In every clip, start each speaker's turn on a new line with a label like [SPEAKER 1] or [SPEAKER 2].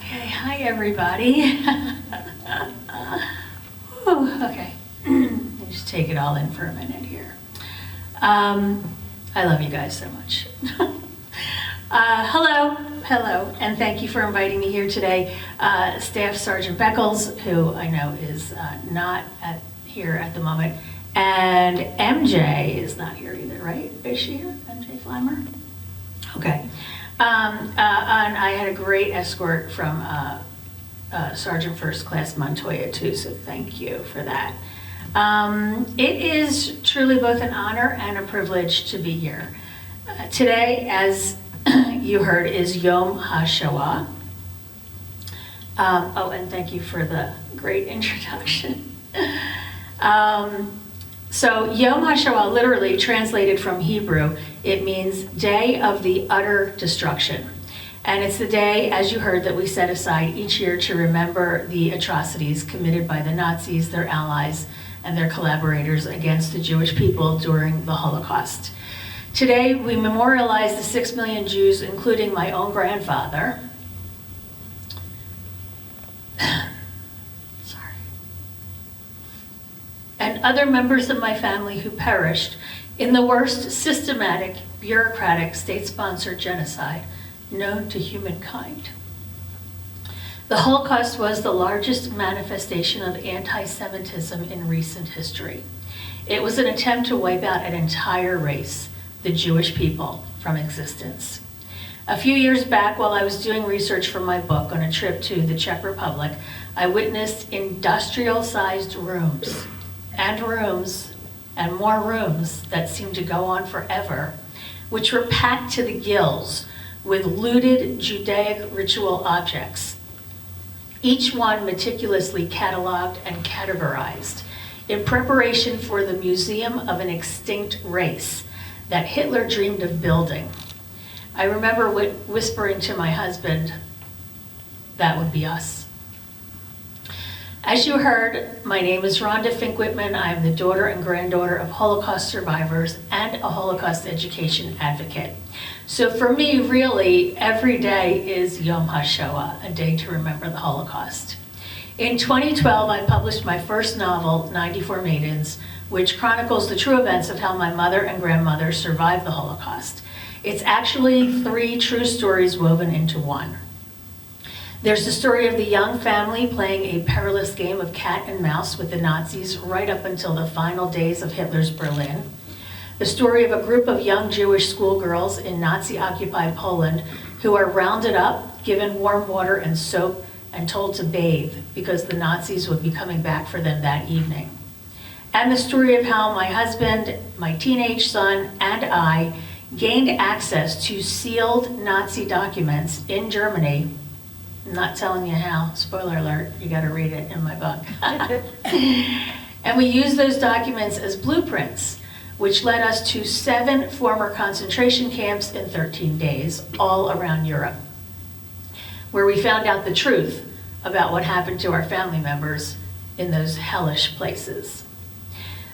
[SPEAKER 1] Okay, hi everybody. Okay, just take it all in for a minute here. I love you guys so much. Hello, and thank you for inviting me here today. Staff Sergeant Beckles, who I know is not here at the moment, and MJ is not here either, right? Is she here, MJ Flymer? Okay. And I had a great escort from Sergeant First Class Montoya too, so thank you for that. It is truly both an honor and a privilege to be here. Today, as you heard, is Yom HaShoah. Oh, and thank you for the great introduction. So Yom HaShoah, literally translated from Hebrew, it means day of the utter destruction. And it's the day, as you heard, that we set aside each year to remember the atrocities committed by the Nazis, their allies, and their collaborators against the Jewish people during the Holocaust. Today, we memorialize the 6 million Jews, including my own grandfather, and other members of my family who perished in the worst systematic, bureaucratic, state-sponsored genocide known to humankind. The Holocaust was the largest manifestation of anti-Semitism in recent history. It was an attempt to wipe out an entire race, the Jewish people, from existence. A few years back, while I was doing research for my book on a trip to the Czech Republic, I witnessed industrial-sized rooms and more rooms that seemed to go on forever, which were packed to the gills with looted Judaic ritual objects, each one meticulously cataloged and categorized in preparation for the museum of an extinct race that Hitler dreamed of building. I remember whispering to my husband, that would be us. As you heard, my name is Rhonda Fink-Whitman. I am the daughter and granddaughter of Holocaust survivors and a Holocaust education advocate. So for me, really, every day is Yom HaShoah, a day to remember the Holocaust. In 2012, I published my first novel, 94 Maidens, which chronicles the true events of how my mother and grandmother survived the Holocaust. It's actually 3 true stories woven into one. There's the story of the young family playing a perilous game of cat and mouse with the Nazis right up until the final days of Hitler's Berlin. The story of a group of young Jewish schoolgirls in Nazi-occupied Poland who are rounded up, given warm water and soap, and told to bathe because the Nazis would be coming back for them that evening. And the story of how my husband, my teenage son, and I gained access to sealed Nazi documents in Germany. I'm not telling you how, spoiler alert, you gotta read it in my book. And we used those documents as blueprints, which led us to 7 former concentration camps in 13 days, all around Europe, where we found out the truth about what happened to our family members in those hellish places.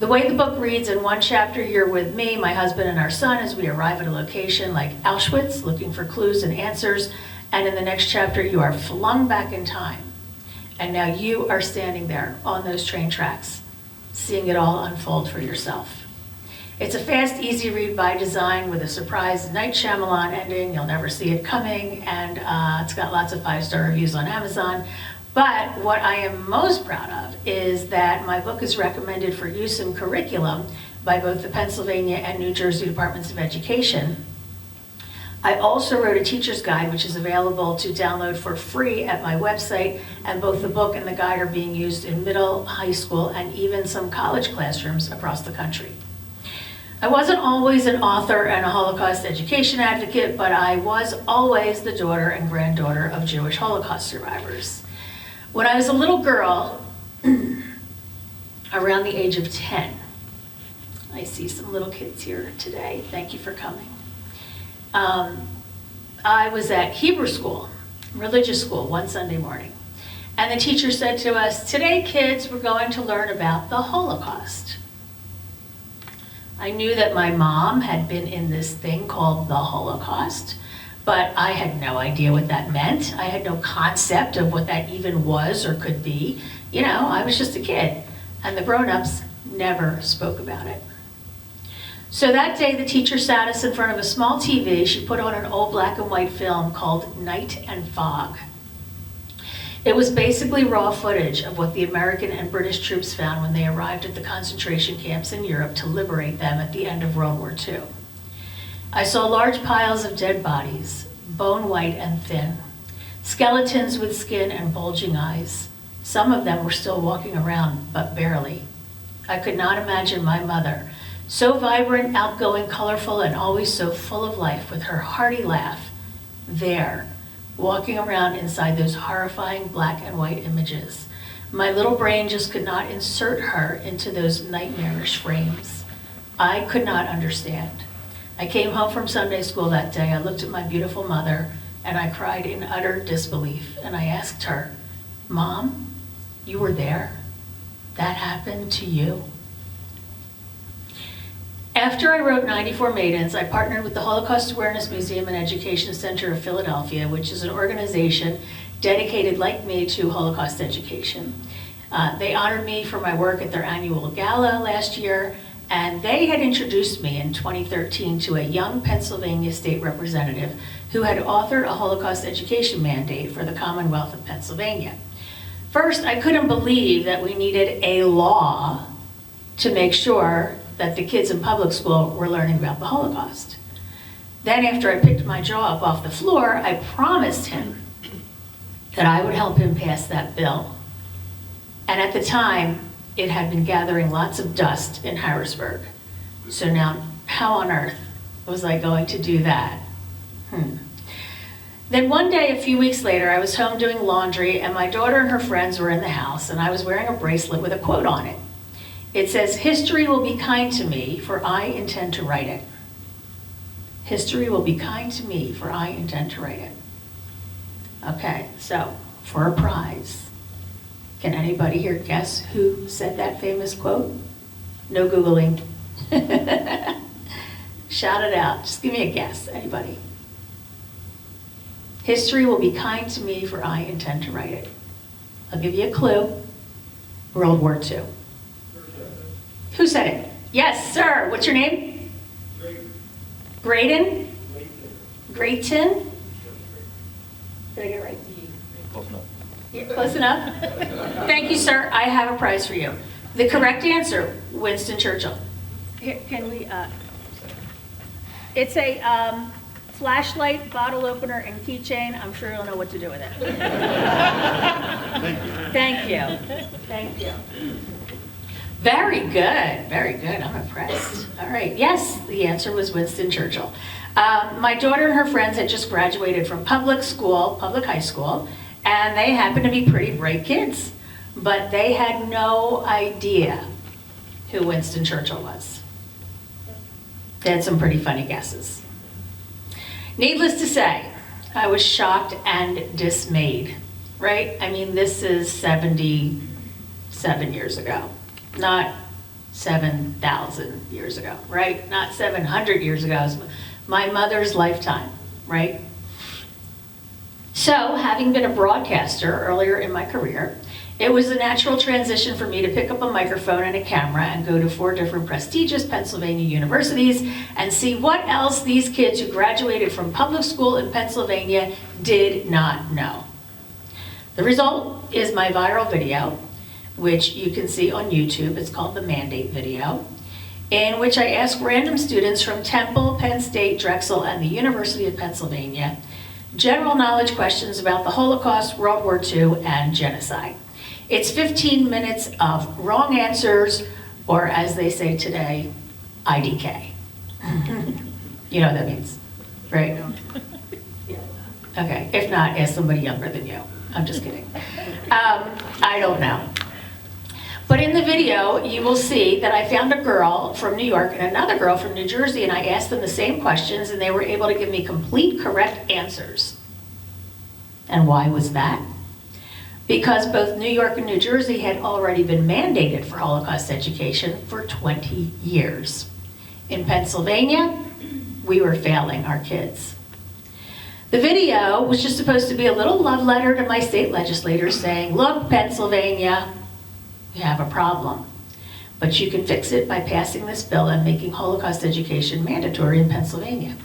[SPEAKER 1] The way the book reads, in one chapter, you're with me, my husband, and our son as we arrive at a location like Auschwitz, looking for clues and answers. And in the next chapter, you are flung back in time. And now you are standing there on those train tracks, seeing it all unfold for yourself. It's a fast, easy read by design with a surprise Night Shyamalan ending. You'll never see it coming. And it's got lots of 5-star reviews on Amazon. But what I am most proud of is that my book is recommended for use in curriculum by both the Pennsylvania and New Jersey Departments of Education. I also wrote a teacher's guide, which is available to download for free at my website, and both the book and the guide are being used in middle, high school, and even some college classrooms across the country. I wasn't always an author and a Holocaust education advocate, but I was always the daughter and granddaughter of Jewish Holocaust survivors. When I was a little girl, around the age of 10, I see some little kids here today. Thank you for coming. I was at Hebrew school, religious school, one Sunday morning. And the teacher said to us, today, kids, we're going to learn about the Holocaust. I knew that my mom had been in this thing called the Holocaust, But I had no idea what that meant. I had no concept of what that even was or could be. You know, I was just a kid, and the grown-ups never spoke about it. So that day, the teacher sat us in front of a small TV. She put on an old black and white film called Night and Fog. It was basically raw footage of what the American and British troops found when they arrived at the concentration camps in Europe to liberate them at the end of World War II. I saw large piles of dead bodies, bone white and thin, skeletons with skin and bulging eyes. Some of them were still walking around, but barely. I could not imagine my mother, so vibrant, outgoing, colorful, and always so full of life with her hearty laugh, there, walking around inside those horrifying black and white images. My little brain just could not insert her into those nightmarish frames. I could not understand. I came home from Sunday school that day. I looked at my beautiful mother, and I cried in utter disbelief. And I asked her, "Mom, you were there? That happened to you?" After I wrote 94 Maidens, I partnered with the Holocaust Awareness Museum and Education Center of Philadelphia, which is an organization dedicated, like me, to Holocaust education. They honored me for my work at their annual gala last year, and they had introduced me in 2013 to a young Pennsylvania state representative who had authored a Holocaust education mandate for the Commonwealth of Pennsylvania. First, I couldn't believe that we needed a law to make sure that the kids in public school were learning about the Holocaust. Then after I picked my jaw up off the floor, I promised him that I would help him pass that bill. And at the time, it had been gathering lots of dust in Harrisburg. So now, how on earth was I going to do that? Then one day, a few weeks later, I was home doing laundry, and my daughter and her friends were in the house, and I was wearing a bracelet with a quote on it. It says, "History will be kind to me, for I intend to write it." History will be kind to me, for I intend to write it. Okay, so for a prize, can anybody here guess who said that famous quote? No Googling. Shout it out. Just give me a guess, anybody. History will be kind to me, for I intend to write it. I'll give you a clue. World War II. Who said it? Yes, sir. What's your name? Graydon? Grayton? Did I get it right?
[SPEAKER 2] Close enough.
[SPEAKER 1] Yeah, close enough? Thank you, sir. I have a prize for you. The correct answer, Winston Churchill. Here, can we, it's a flashlight, bottle opener, and keychain. I'm sure you'll know what to do with it. Thank you. Thank you. Very good, very good. I'm impressed. All right, yes, the answer was Winston Churchill. My daughter and her friends had just graduated from public high school, and they happened to be pretty bright kids, but they had no idea who Winston Churchill was. They had some pretty funny guesses. Needless to say, I was shocked and dismayed, right? I mean, this is 77 years ago. Not 7,000 years ago, right? Not 700 years ago. It was my mother's lifetime, right? So, having been a broadcaster earlier in my career, it was a natural transition for me to pick up a microphone and a camera and go to 4 different prestigious Pennsylvania universities and see what else these kids who graduated from public school in Pennsylvania did not know. The result is my viral video, which you can see on YouTube. It's called the Mandate video, in which I ask random students from Temple, Penn State, Drexel, and the University of Pennsylvania general knowledge questions about the Holocaust, World War II, and genocide. It's 15 minutes of wrong answers, or as they say today, IDK. You know what that means, right? Okay, if not, ask somebody younger than you. I'm just kidding. I don't know. But in the video, you will see that I found a girl from New York and another girl from New Jersey, and I asked them the same questions, and they were able to give me complete correct answers. And why was that? Because both New York and New Jersey had already been mandated for Holocaust education for 20 years. In Pennsylvania, we were failing our kids. The video was just supposed to be a little love letter to my state legislators saying, look, Pennsylvania, you have a problem, but you can fix it by passing this bill and making Holocaust education mandatory in Pennsylvania.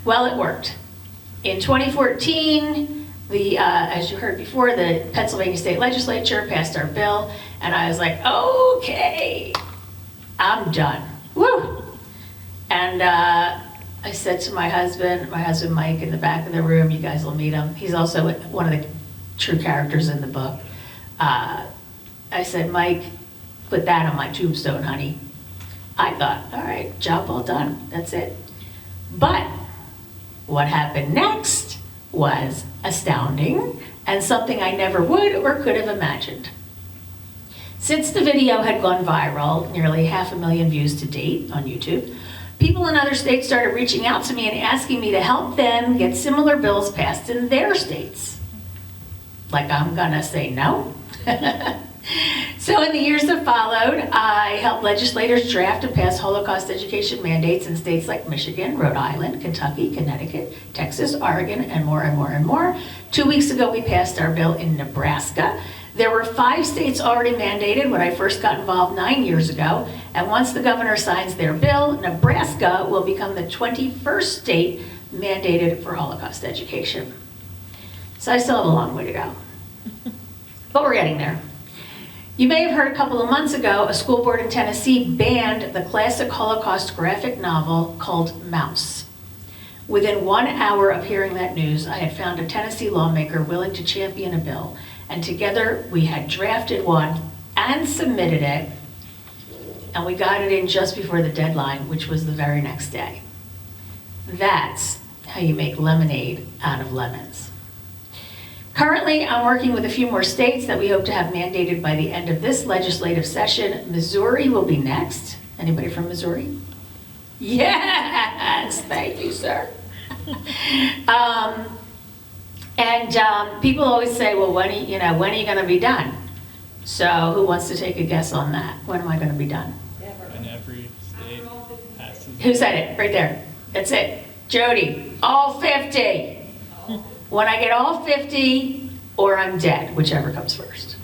[SPEAKER 1] Well, it worked. In 2014, as you heard before, the Pennsylvania State Legislature passed our bill, and I was like, okay, I'm done. Woo! And I said to my husband Mike in the back of the room, you guys will meet him. He's also one of the true characters in the book. I said, Mike, put that on my tombstone, honey. I thought, all right, job well done, that's it. But what happened next was astounding and something I never would or could have imagined. Since the video had gone viral, nearly 500,000 views to date on YouTube, people in other states started reaching out to me and asking me to help them get similar bills passed in their states. Like I'm gonna say no? So in the years that followed, I helped legislators draft and pass Holocaust education mandates in states like Michigan, Rhode Island, Kentucky, Connecticut, Texas, Oregon, and more and more and more. 2 weeks ago, we passed our bill in Nebraska. There were 5 states already mandated when I first got involved 9 years ago, and once the governor signs their bill, Nebraska will become the 21st state mandated for Holocaust education. So I still have a long way to go, but we're getting there. You may have heard a couple of months ago, a school board in Tennessee banned the classic Holocaust graphic novel called Mouse. Within 1 hour of hearing that news, I had found a Tennessee lawmaker willing to champion a bill, and together we had drafted one and submitted it, and we got it in just before the deadline, which was the very next day. That's how you make lemonade out of lemons. Currently, I'm working with a few more states that we hope to have mandated by the end of this legislative session. Missouri will be next. Anybody from Missouri? Yes, thank you, sir. People always say, well, when are you going to be done? So who wants to take a guess on that? When am I going to be done?
[SPEAKER 2] When every state passes.
[SPEAKER 1] Who said it? Right there. That's it. Jody, all 50. When I get all 50, or I'm dead, whichever comes first.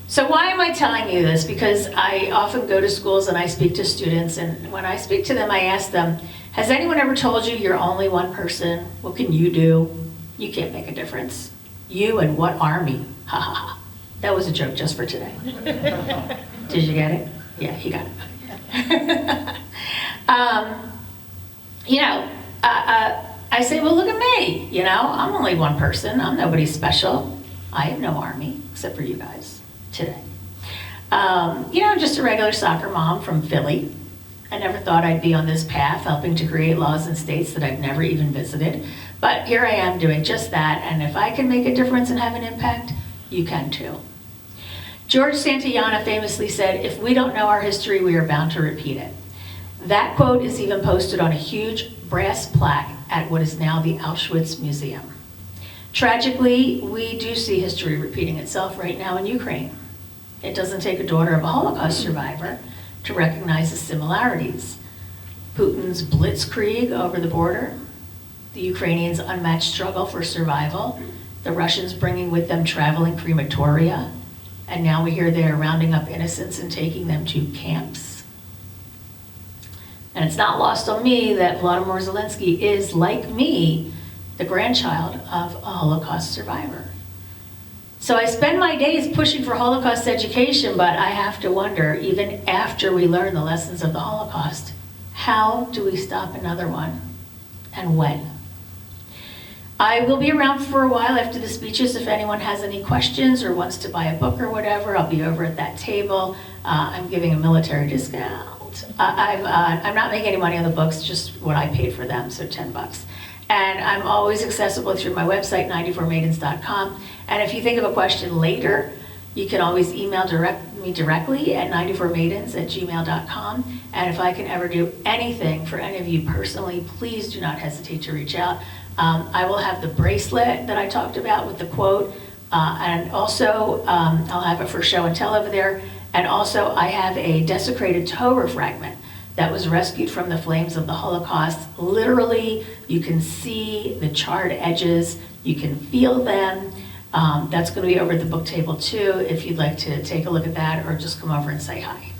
[SPEAKER 1] So why am I telling you this? Because I often go to schools and I speak to students, and when I speak to them, I ask them, has anyone ever told you you're only one person? What can you do? You can't make a difference. You and what army? Ha ha ha. That was a joke just for today. Did you get it? Yeah, he got it. I say, well, look at me. I'm only one person. I'm nobody special. I have no army except for you guys today. I'm just a regular soccer mom from Philly. I never thought I'd be on this path, helping to create laws in states that I've never even visited. But here I am doing just that, and if I can make a difference and have an impact, you can too. George Santayana famously said, if we don't know our history, we are bound to repeat it. That quote is even posted on a huge brass plaque at what is now the Auschwitz Museum. Tragically, we do see history repeating itself right now in Ukraine. It doesn't take a daughter of a Holocaust survivor to recognize the similarities. Putin's blitzkrieg over the border, the Ukrainians' unmatched struggle for survival, the Russians bringing with them traveling crematoria, and now we hear they're rounding up innocents and taking them to camps. And it's not lost on me that Volodymyr Zelensky is, like me, the grandchild of a Holocaust survivor. So I spend my days pushing for Holocaust education, but I have to wonder, even after we learn the lessons of the Holocaust, how do we stop another one, and when? I will be around for a while after the speeches. If anyone has any questions or wants to buy a book or whatever, I'll be over at that table. I'm giving a military discount. I'm not making any money on the books, just what I paid for them, so $10. And I'm always accessible through my website, 94maidens.com. And if you think of a question later, you can always email me directly at 94maidens@gmail.com. And if I can ever do anything for any of you personally, please do not hesitate to reach out. I will have the bracelet that I talked about with the quote, and also I'll have it for show and tell over there. And also I have a desecrated Torah fragment that was rescued from the flames of the Holocaust. Literally, you can see the charred edges, you can feel them. That's going to be over at the book table too, if you'd like to take a look at that or just come over and say hi.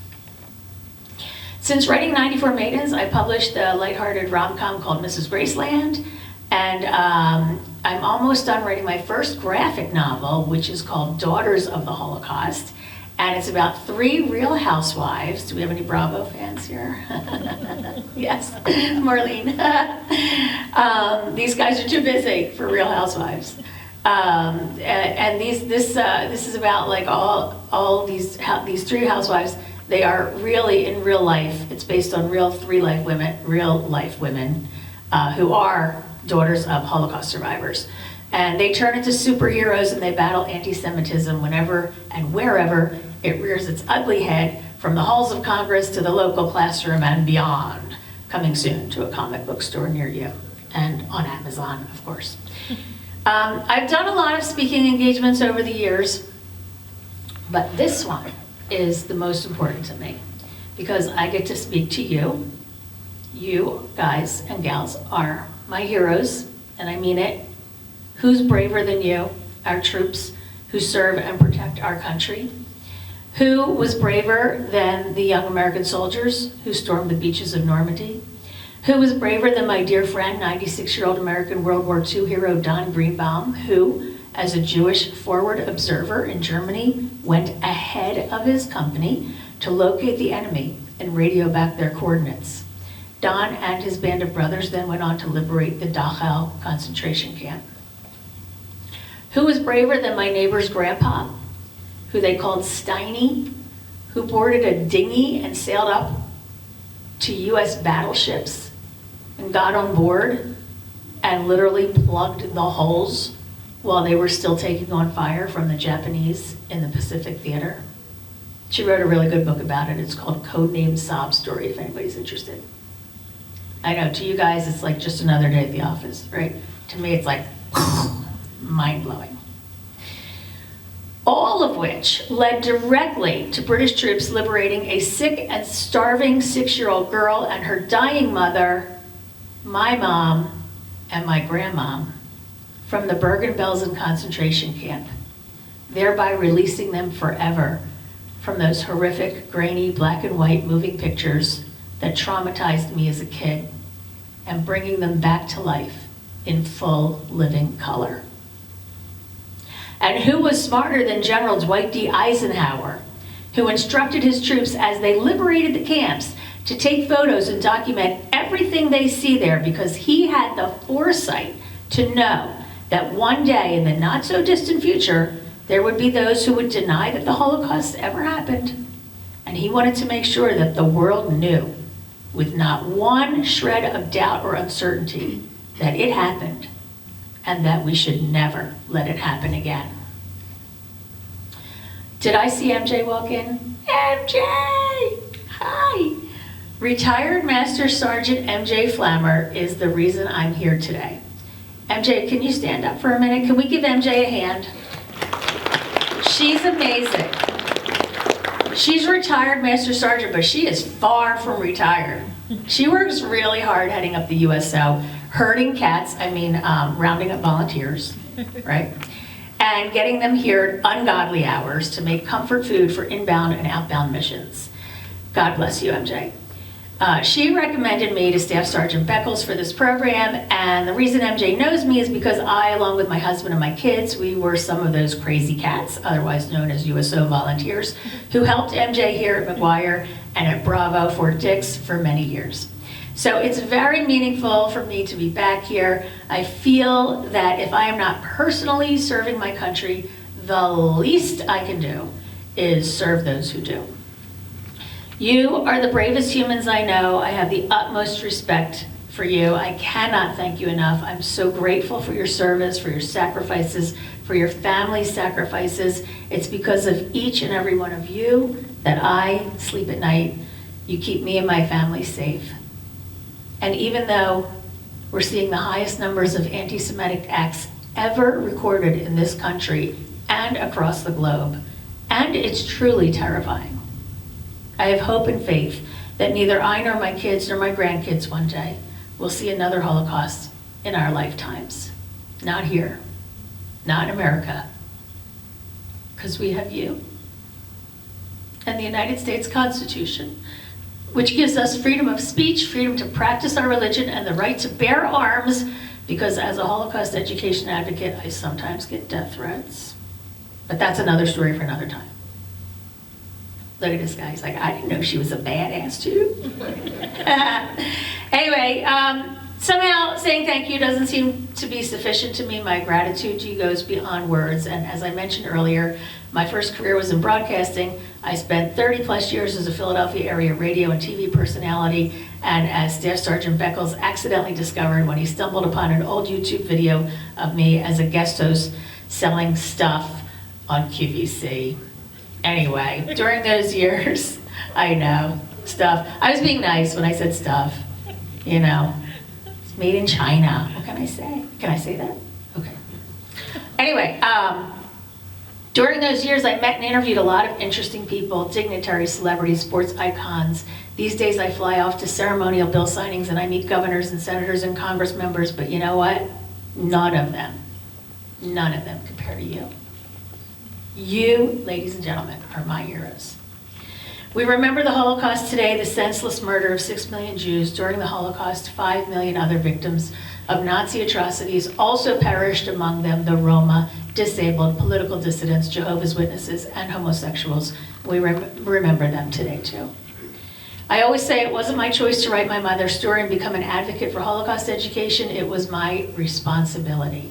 [SPEAKER 1] Since writing 94 Maidens, I published a lighthearted rom-com called Mrs. Graceland, and I'm almost done writing my first graphic novel, which is called Daughters of the Holocaust, and it's about 3 real housewives. Do we have any Bravo fans here? Yes, Marlene. These guys are too busy for Real Housewives. And this is about like all these 3 housewives. They are really in real life. It's based on real life women who are daughters of Holocaust survivors. And they turn into superheroes and they battle anti-Semitism whenever and wherever it rears its ugly head, from the halls of Congress to the local classroom and beyond. Coming soon to a comic book store near you, and on Amazon, of course. I've done a lot of speaking engagements over the years, but this one is the most important to me because I get to speak to you. You guys and gals are my heroes, and I mean it. Who's braver than you? Our troops who serve and protect our country. Who was braver than the young American soldiers who stormed the beaches of Normandy? Who was braver than my dear friend, 96-year-old American World War II hero Don Greenbaum, who, as a Jewish forward observer in Germany, went ahead of his company to locate the enemy and radio back their coordinates. Don and his band of brothers then went on to liberate the Dachau concentration camp. Who was braver than my neighbor's grandpa, who they called Steiny, who boarded a dinghy and sailed up to US battleships and got on board and literally plugged the holes while they were still taking on fire from the Japanese in the Pacific Theater? She wrote a really good book about it. It's called Codenamed Sob Story, if anybody's interested. I know, to you guys, it's like just another day at the office, right? To me, it's like mind-blowing. All of which led directly to British troops liberating a sick and starving 6-year-old girl and her dying mother, my mom, and my grandmom from the Bergen-Belsen concentration camp, thereby releasing them forever from those horrific, grainy, black and white moving pictures that traumatized me as a kid, and bringing them back to life in full living color. And who was smarter than General Dwight D. Eisenhower, who instructed his troops as they liberated the camps to take photos and document everything they see there, because he had the foresight to know that one day in the not so distant future, there would be those who would deny that the Holocaust ever happened. And he wanted to make sure that the world knew, with not one shred of doubt or uncertainty, that it happened and that we should never let it happen again. Did I see MJ walk in? MJ! Hi! Retired Master Sergeant MJ Flammer is the reason I'm here today. MJ, can you stand up for a minute? Can we give MJ a hand? She's amazing. She's retired Master Sergeant, but she is far from retired. She works really hard heading up the USO, herding cats, rounding up volunteers, right? And getting them here at ungodly hours to make comfort food for inbound and outbound missions. God bless you, MJ. She recommended me to Staff Sergeant Beckles for this program, and the reason MJ knows me is because I, along with my husband and my kids, we were some of those crazy cats, otherwise known as USO volunteers, who helped MJ here at McGuire and at Bravo Fort Dix for many years. So it's very meaningful for me to be back here. I feel that if I am not personally serving my country, the least I can do is serve those who do. You are the bravest humans I know. I have the utmost respect for you. I cannot thank you enough. I'm so grateful for your service, for your sacrifices, for your family's sacrifices. It's because of each and every one of you that I sleep at night. You keep me and my family safe. And even though we're seeing the highest numbers of anti-Semitic acts ever recorded in this country and across the globe, and it's truly terrifying, I have hope and faith that neither I nor my kids nor my grandkids one day will see another Holocaust in our lifetimes. Not here, not in America, because we have you and the United States Constitution, which gives us freedom of speech, freedom to practice our religion, and the right to bear arms, because as a Holocaust education advocate, I sometimes get death threats. But that's another story for another time. Look at this guy, he's like, I didn't know she was a badass too. Anyway, somehow saying thank you doesn't seem to be sufficient to me. My gratitude to you goes beyond words, and as I mentioned earlier, my first career was in broadcasting. I spent 30 plus years as a Philadelphia area radio and TV personality, and as Staff Sergeant Beckles accidentally discovered when he stumbled upon an old YouTube video of me as a guest host selling stuff on QVC. Anyway, during those years, I know, stuff. I was being nice when I said stuff, you know. It's made in China. What can I say? Can I say that? Okay. Anyway, during those years, I met and interviewed a lot of interesting people, dignitaries, celebrities, sports icons. These days, I fly off to ceremonial bill signings and I meet governors and senators and Congress members, but you know what? None of them compare to you. You, ladies and gentlemen, are my heroes. We remember the Holocaust today, the senseless murder of 6 million Jews. During the Holocaust, 5 million other victims of Nazi atrocities also perished, among them the Roma, disabled, political dissidents, Jehovah's Witnesses, and homosexuals. We remember them today too. I always say it wasn't my choice to write my mother's story and become an advocate for Holocaust education. It was my responsibility.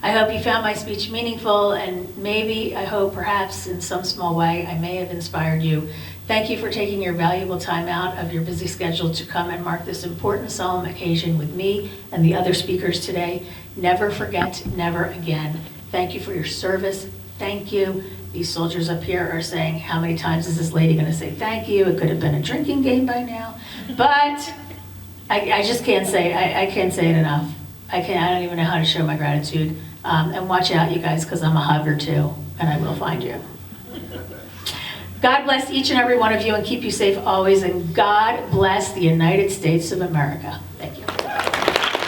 [SPEAKER 1] I hope you found my speech meaningful, and maybe, I hope, perhaps in some small way, I may have inspired you. Thank you for taking your valuable time out of your busy schedule to come and mark this important, solemn occasion with me and the other speakers today. Never forget, never again. Thank you for your service. Thank you. These soldiers up here are saying, how many times is this lady going to say thank you? It could have been a drinking game by now. But I just can't say, I can't say it enough. I don't even know how to show my gratitude. And watch out, you guys, because I'm a hugger too, and I will find you. God bless each and every one of you and keep you safe always, and God bless the United States of America.